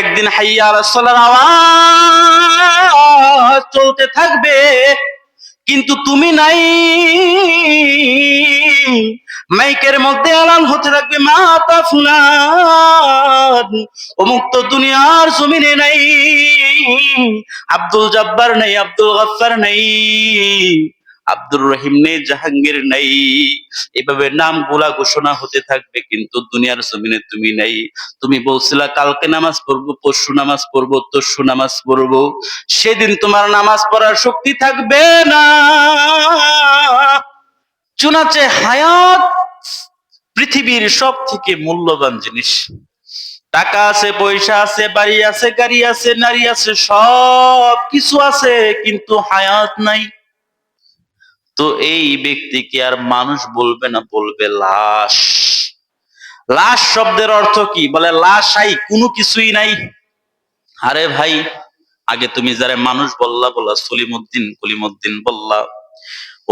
একদিন হাইয়া আলাস সালার আওয়াজ চলতে থাকবে, কিন্তু তুমি নাই। মাইকের মধ্যে এলান হতে থাকবে, মাতা ফুলান অমুক তো দুনিয়ার জমিনে নাই, আব্দুল জব্বার নাই, আব্দুল গফফার নাই, আব্দুর রহিম নেই, জাহাঙ্গীর নাই। এভাবে নামগুলা ঘোষণা হতে থাকবে, কিন্তু দুনিয়ার জমিনে তুমি নাই। তুমি বলছিলা কালকে নামাজ পড়বো, পরশু নামাজ পড়বো, তরশু নামাজ পড়বো, সেদিন তোমার নামাজ পড়ার শক্তি থাকবে না। চুনাচে হায়াত পৃথিবীর সব থেকে মূল্যবান জিনিস। টাকা আছে, পয়সা আছে, বাড়ি আছে, গাড়ি আছে, নারী আছে, সব কিছু আছে, কিন্তু হায়াত নাই। তো এই ব্যক্তিকে আর মানুষ বলবে না, বলবে লাশ। লাশ শব্দের অর্থ কি? বলে লাশাই, কোনো কিছুই নাই। আরে ভাই, আগে তুমি যারা মানুষ বললা, বললা সলিমউদ্দিন কলিমউদ্দিন বললা,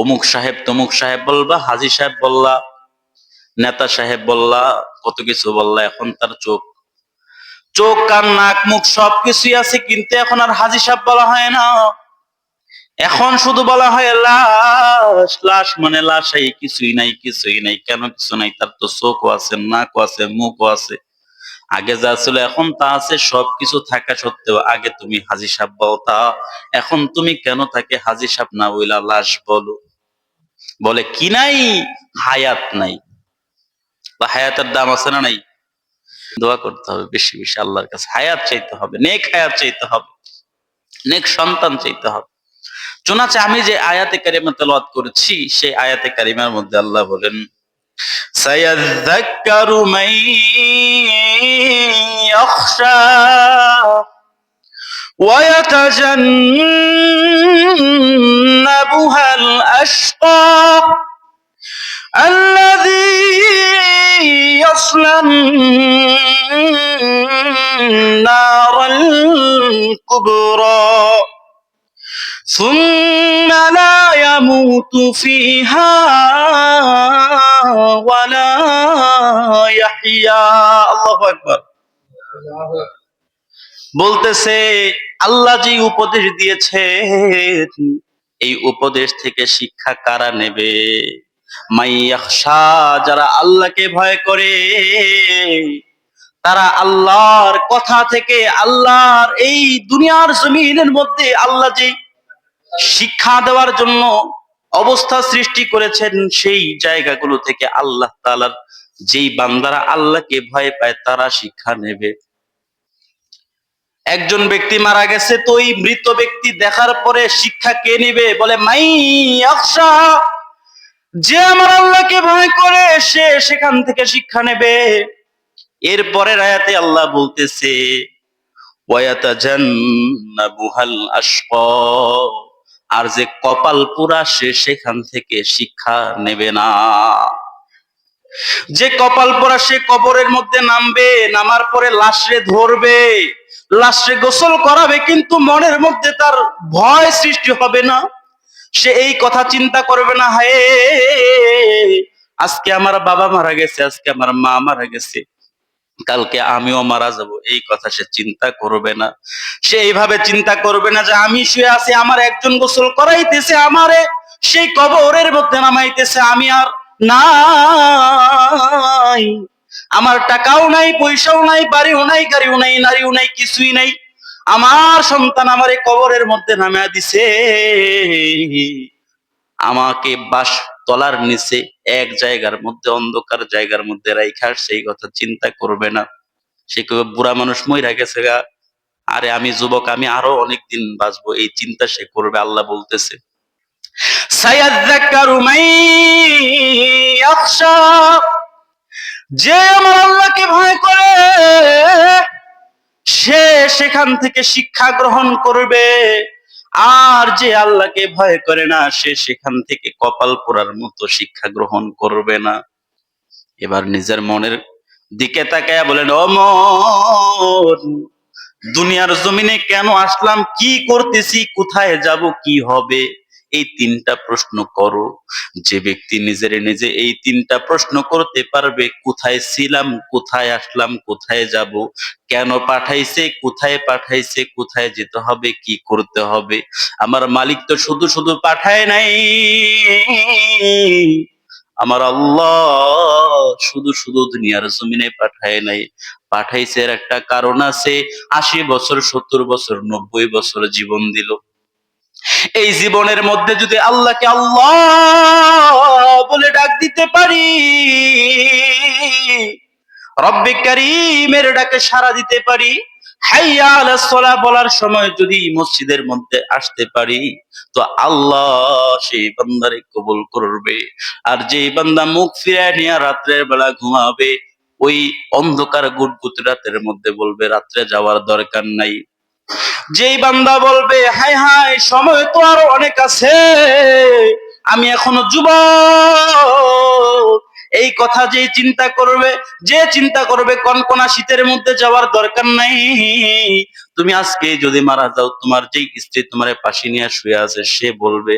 অমুক সাহেব তমুক সাহেব বলবা, হাজী সাহেব বললা, নেতা সাহেব বললা, কত কিছু বললা। এখন তার চোখ কান নাক মুখ সবকিছুই আছে, কিন্তু এখন আর হাজী সাহেব বলা হয় না, এখন শুধু বলা হয় লাশ। লাশ মানে লাশাই, কিছুই নাই, কিছুই নাই। কেন কিছু নাই? তার তো চোখও আছে, নাকও আছে, মুখও আছে। আগে যা ছিল এখন তা আছে। সবকিছু থাকা সত্ত্বেও আগে তুমি হাজী সাহেব বলতা, এখন তুমি কেন তাকে হাজী সাহেব না বইলা লাশ বলো? বলে কি নাই? হায়াত নাই। বা হায়াতের দাম আছে না নাই? দোয়া করতে হবে বেশি বেশি আল্লাহর কাছে, হায়াত চাইতে হবে, নেক হায়াত চাইতে হবে, নেক সন্তান চাইতে হবে। চুনাচে আমি যে আয়াতে কারিমা তেলাওয়াত করেছি, সেই আয়াতে কারিমার মধ্যে আল্লাহ বলেন, সায়াযাক্কারু মান ইয়াখশা ওয়া ইয়াতাজান্নাবুহাল আশকা الذي يصلى النار الكبرى ثم لا يموت فيها ولا يحيا। আল্লাহু আকবার। বলতেছে আল্লাহ যে উপদেশ দিয়েছেন, এই উপদেশ থেকে শিক্ষা কারা নেবে? মাইয়াখশা, যারা আল্লাহকে ভয় করে, তারা আল্লাহর কথা থেকে, আল্লাহর এই দুনিয়ার জমিনের মধ্যে আল্লাহ যে শিক্ষা দেওয়ার জন্য অবস্থা সৃষ্টি করেছেন, সেই জায়গাগুলো থেকে আল্লাহ তাআলার যেই বান্দারা আল্লাহকে ভয় পায়, তারা শিক্ষা নেবে। একজন ব্যক্তি মারা গেছে, তো ওই মৃত ব্যক্তি দেখার পরে শিক্ষা কে নিবে? বলে মাইয়াখশা, যে আমার আল্লাহকে ভয় করে, সে সেখান থেকে শিক্ষা নেবে। এরপরের আয়াতে আল্লাহ বলতেছে ওয়ায়াতাজান্নাবুহাল আশকা, আর যে কপাল পোড়া, সে সেখান থেকে শিক্ষা নেবে না। যে কপাল পোড়া, সে কবরের মধ্যে নামবে, নামার পরে লাশরে ধরবে, লাশরে গোসল করাবে, কিন্তু মনের মধ্যে তার ভয় সৃষ্টি হবে না। সে এই কথা চিন্তা করবে না, হায় আজকে আমার বাবা মারা গেছে, আজকে আমার মা মারা গেছে, কালকে আমিও মারা যাব, এই কথা সে চিন্তা করবে না। সে এইভাবে চিন্তা করবে না যে আমি শুয়ে আছি, আমার একজন গোসল করাইতেছে, আমারে সেই কবরের মধ্যে নামাইতেছে, আমি আর নাই, আমার টাকাও নাই, পয়সাও নাই, বাড়িও নাই, গাড়িও নাই, নারীও নাই, কিছুই নাই, আমার সন্তান আমারে কবরের মধ্যে নামাইয়া দিছে, আমাকে বাস তলার নিচে এক জায়গার মধ্যে, অন্ধকার জায়গার মধ্যে রাইখা, সেই কথা চিন্তা করবে না। সে কেউ বুড়া মানুষ মইরা গেছে গা, আরে আমি যুবক, আমি আরো অনেক দিন বাঁচবো, এই চিন্তা সে করবে। আল্লাহ বলতেছে সায়াযাক্কারু মান ইয়াখশা, যে আমার আল্লাহকে ভয় করে, সে সেখান থেকে শিক্ষা গ্রহণ করবে। আর যে আল্লাহকে ভয় করে না, সে সেখান থেকে কপাল পোড়ার মতো শিক্ষা গ্রহণ করবে না। এবার নিজের মনের দিকে তাকায়া বলেন, ও মন, দুনিয়ার জমিনে কেন আসলাম, কি করতেছি, কোথায় যাব, কি হবে, এই তিনটা প্রশ্ন করো। যে ব্যক্তি নিজের নিজে এই তিনটা প্রশ্ন করতে পারবে, কোথায় ছিলাম, কোথায় আসলাম, কোথায় যাব, কেন পাঠাইছে, কোথায় যেতে হবে, কি করতে হবে। আমার মালিক তো শুধু শুধু পাঠায় নাই, আমার আল্লাহ শুধু শুধু দুনিয়ার জমিনে পাঠায় নাই, পাঠাইছে এর একটা কারণ আছে। 80 বছর, 70 বছর, 90 বছর জীবন দিল। এই জীবনের মধ্যে যদি আল্লাহকে আল্লাহ বলে ডাক দিতে পারি, রব্বে কারীমের ডাকে সাড়া দিতে পারি, হাইয়া আলাস সালাহ বলার সময় যদি মসজিদের মধ্যে আসতে পারি, তো আল্লাহ সেই বান্দারে কবুল করবে। আর যেই বান্দা মুখ ফিরায় নিয়ে রাত্রের বেলা ঘুমাবে, ওই অন্ধকার গুটগুট রাতের মধ্যে বলবে রাত্রে যাওয়ার দরকার নাই। যেই বান্দা বলবে হায় হায় সময় তো আরো অনেক আছে, আমি এখনো যুবক, এই কথা যে চিন্তা করবে কনকনা শীতের মধ্যে যাওয়ার দরকার নাই। তুমি আজকে যদি মারা যাও, তোমার যেই স্ত্রী তোমার পাশে নিয়ে শুয়ে আছে, সে বলবে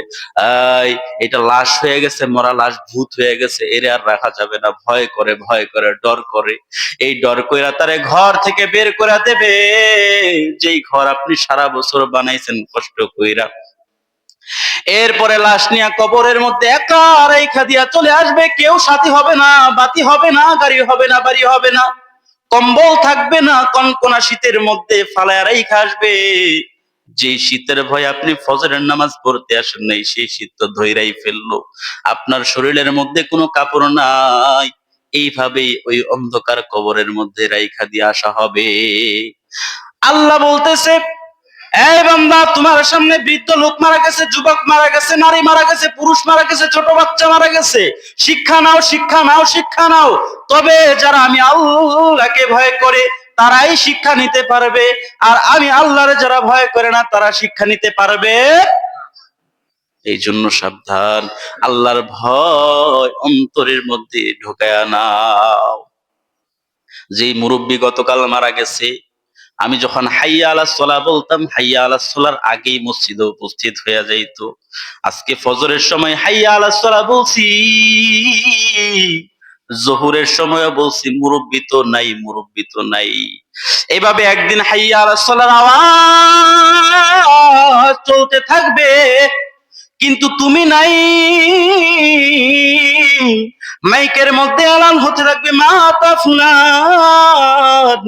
এটা লাশ হয়ে গেছে, মরা লাশ, ভূত হয়ে গেছে, এর আর রাখা যাবে না, ভয় করে ডর করে। এই ডর কইরা তারে ঘর থেকে বের করে দেবে, যেই ঘর আপনি সারা বছর বানাইছেন কষ্ট কইরা। এরপরে লাশ নিয়ে কবরের মধ্যে একা রেখা দিয়া চলে আসবে। কেউ সাথী হবে না, বাতি হবে না, গাড়ি হবে না, বাড়ি হবে না, কম্বল থাকবে না, কনকনা শীতের মধ্যে ফালায় রেখা আসবে। যে শীতের ভয় আপনি ফজরের নামাজ পড়তে আসেন নাই, সেই শীত তো ধইরাই ফেললো। আপনার শরীরের মধ্যে কোনো কাপড় নাই, এইভাবেই ওই অন্ধকার কবরের মধ্যে রাইখা দিয়ে আসা হবে। আল্লাহ বলতেছে, এই বান্দা, তোমার সামনে বৃদ্ধ লোক মারা গেছে, যুবক মারা গেছে, নারী মারা গেছে, পুরুষ মারা গেছে, ছোট বাচ্চা মারা গেছে। শিক্ষা নাও, শিক্ষা নাও, শিক্ষা নাও। তবে যারা আমি আল্লাহকে ভয় করে তারাই শিক্ষা নিতে পারবে, আর আমি আল্লাহর যারা ভয় করে না তারা শিক্ষা নিতে পারবে। এই জন্য সাবধান, আল্লাহর ভয় অন্তরের মধ্যে ঢোকায়া নাও। যেই মুরব্বী গতকাল মারা গেছে, আমি যখন হাইয়া আলাস সালাহ বলতাম, হাইয়া আলাস সালাহর আগেই মসজিদে উপস্থিত হয়ে যাইতো। আজকে ফজরের সময় হাইয়া আলাস সালাহ বলছি, জোহরের সময় বলছি, মুরব্বী তো নাই। এভাবে একদিন হাইয়া আলাস সালাহর আওয়াজ চলতে থাকবে, কিন্তু তুমি নাই। মাইকের মধ্যে এলান হতে থাকবে, মাতা ফুলান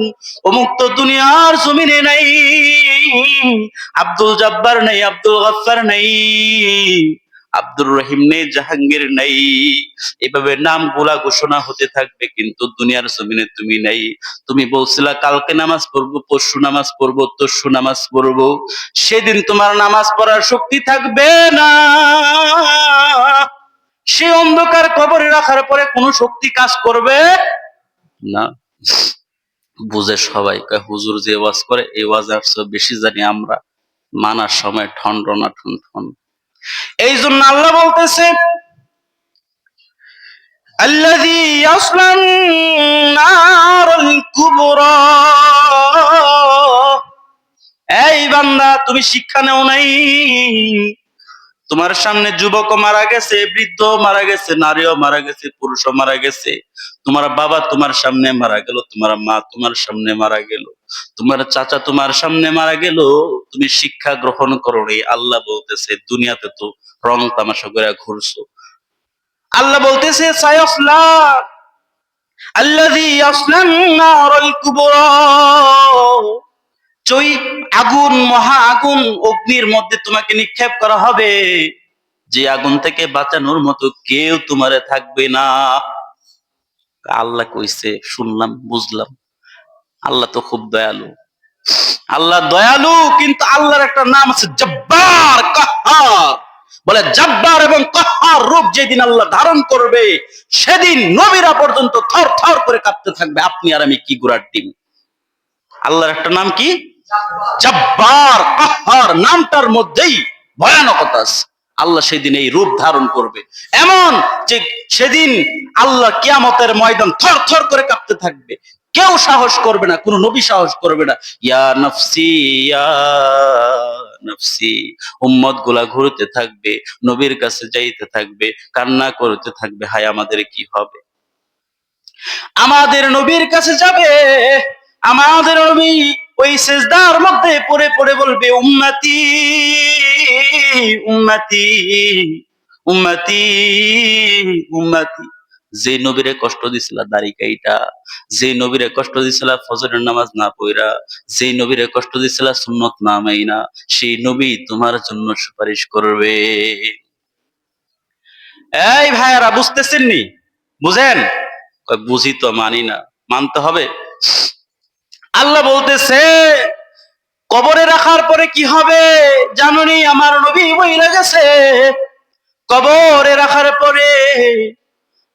অমুক তো দুনিয়ার জমিনে নাই, আব্দুল জব্বার নাই, আব্দুল গফফার নাই, আব্দুর রহিম নেই, জাহাঙ্গীর নাই। এভাবে নামগুলা ঘোষণা হতে থাকবে, কিন্তু দুনিয়ার জমিনে তুমি নাই। তুমি বলছিলা কালকে নামাজ পড়বো, পরশু নামাজ পড়বো, তরশু নামাজ পড়বো, সেদিন তোমার নামাজ পড়ার শক্তি থাকবে না। সে অন্ধকার কবরে রাখার পরে কোনো শক্তি কাজ করবে না। বুঝে সবাই কয় হুজুর যে ওয়াজ করে, এই ওয়াজ বেশি জানি আমরা, মানার সময় ঠন টনা ঠন ঠন। এই জন্য আল্লাহ বলতেছে, আল্লাযী ইয়াসলান নারুল কুবরা। এই বান্দা, তুমি শিক্ষা নেও নাই। তোমার সামনে যুবক মারা গেছে, বৃদ্ধ মারা গেছে, নারীও মারা গেছে, পুরুষও মারা গেছে। তোমার বাবা তোমার সামনে মারা গেল, তোমার মা তোমার সামনে মারা গেল, তোমার চাচা তোমার সামনে মারা গেল, তুমি শিক্ষা গ্রহণ করো নি। আল্লাহ বলতেছে দুনিয়াতে তো রং তামাশা করে ঘুরছো। আল্লাহ বলতেছে সায়াসলা আল্লাযী ইয়াসলান নারুল কুবরা। ওই আগুন, মহা আগুন, অগ্নির মধ্যে তোমাকে নিক্ষেপ করা হবে, যে আগুন থেকে বাঁচানোর মতো কেউ তোমারে থাকবে না। আল্লাহ কইছে, শুনলাম, বুঝলাম, আল্লাহ তো খুব দয়ালু। আল্লাহ দয়ালু, কিন্তু আল্লাহর একটা নাম আছে জব্বার, কাহ্হার। বলে জব্বার এবং কাহ্হার রূপ যেদিন আল্লাহ ধারণ করবে, সেদিন নবীরা পর্যন্ত থর থর করে কাঁপতে থাকবে। আপনি আর আমি কি গুড়ার ডিম। আল্লাহর একটা নাম কি? জব্বার, কাহ্হার। নামটার মধ্যেই ভয়ানকতা আছে। আল্লাহ সেদিন এই রূপ ধারণ করবে, এমন যে সেদিন আল্লাহ কিয়ামতের ময়দান থর থর করে কাঁপতে থাকবে। কেউ সাহস করবে না, কোন নবী সাহস করবে না। ইয়া নফসি ইয়া নফসি, উম্মত গুলা ঘুরতে থাকবে, নবীর কাছে যাইতে থাকবে, কান্না করতে থাকবে, হায় আমাদের কি হবে। আমাদের নবীর কাছে যাবে, আমাদের নবী ওই সেজদার মধ্যে পড়ে পড়ে বলবে উম্মতি উম্মতি উম্মতি উম্মতি। যে নবীরে কষ্ট দিছিল দাড়ি কাইটা, যে নবীরে কষ্ট দিছিল ফজরের নামাজ না পড়া, যে নবীরে কষ্ট দিছিল সুন্নত না মাইনা, সেই নবী তোমার জন্য সুপারিশ করবে। এই ভাইয়ারা বুঝতেছেন নি? বুঝেন? বুঝি তো মানি না, মানতে হবে। আল্লাহ বলতেছে কবরে রাখার পরে কি হবে জানুনি? আমার নবী বইলা গেছে কবরে রাখার পরে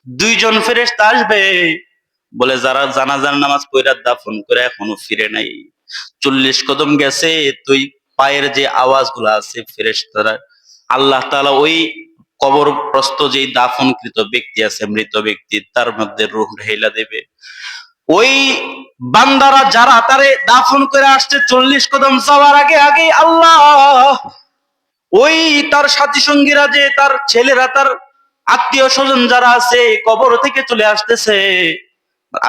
দুইজন ফেরেশতা আসবে, বলে যারা জানাজার নামাজ পড়া দাফন করে এখনো ফিরে নাই, 40 কদম গেছে, তুই পায়ের যে আওয়াজগুলো আছে ফেরেশতারা, আল্লাহ তাআলা ওই কবরগ্রস্ত যে দাফনকৃত ব্যক্তি আছে, মৃত ব্যক্তি, তার মধ্যে রূহ ঢেলা দেবে। ওই বান্দারা যারা তারে দাফন করে আসছে 40 কদম যাওয়ার আগে আগে আল্লাহ ওই তার সাথী সঙ্গীরা, যে তার ছেলেরা, তার আত্মীয় স্বজন যারা আছে কবর থেকে চলে আসতেছে,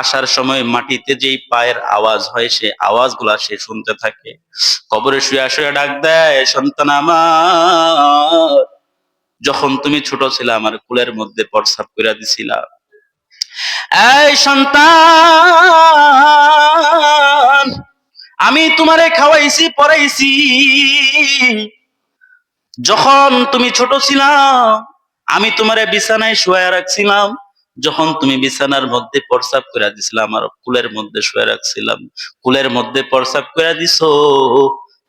আসার সময় মাটিতে যেই পায়ের আওয়াজ হয় সে আওয়াজগুলা সে শুনতে থাকে। কবরে শুয়ে শুয়ে ডাক দেয়, সন্তান আমার, যখন তুমি ছোট ছিলে আমার কোলের মধ্যে প্রস্রাব কইরা দিছিলা। এই সন্তান, আমি তোমারে খাওয়াইছি পড়াইছি, যখন তুমি ছোট ছিলাম আমি তোমারে বিছানায় শুয়ে রাখছিলাম, যখন তুমি বিছানার মধ্যে প্রস্রাব করে দিছিলাম আমার কুলের মধ্যে শুয়ে রাখছিলাম, কুলের মধ্যে প্রস্রাব করে দিছো,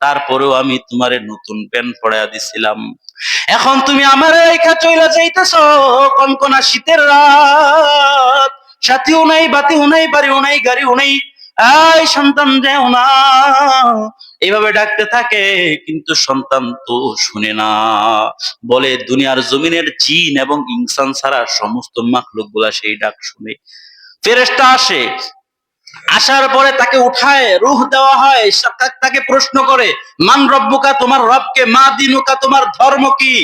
তারপরেও আমি তোমারে নতুন প্যান্ট পরাইয়া দিছিলাম। এখন তুমি আমার রেখা চইলা যাইতেছো কনকনা শীতের রাত, সাথীও নাই, বাতিও নাই, বাড়িও নাই, গাড়িও নাই, এই সন্তান যেও না, এইভাবে ডাকতে থাকে। কিন্তু সন্তান তো শুনে না, বলে দুনিয়ার জমিনের জিন এবং ইনসান ছাড়া সমস্ত মাখলুক গুলা সেই ডাক শুনে। ফেরেশতা আসে, আসার পরে তাকে উঠায় রূহ দেওয়া হয়, তাকে প্রশ্ন করে মান রব্বুকা, তোমার রবকে, মা দিনুকা, তোমার ধর্ম কি।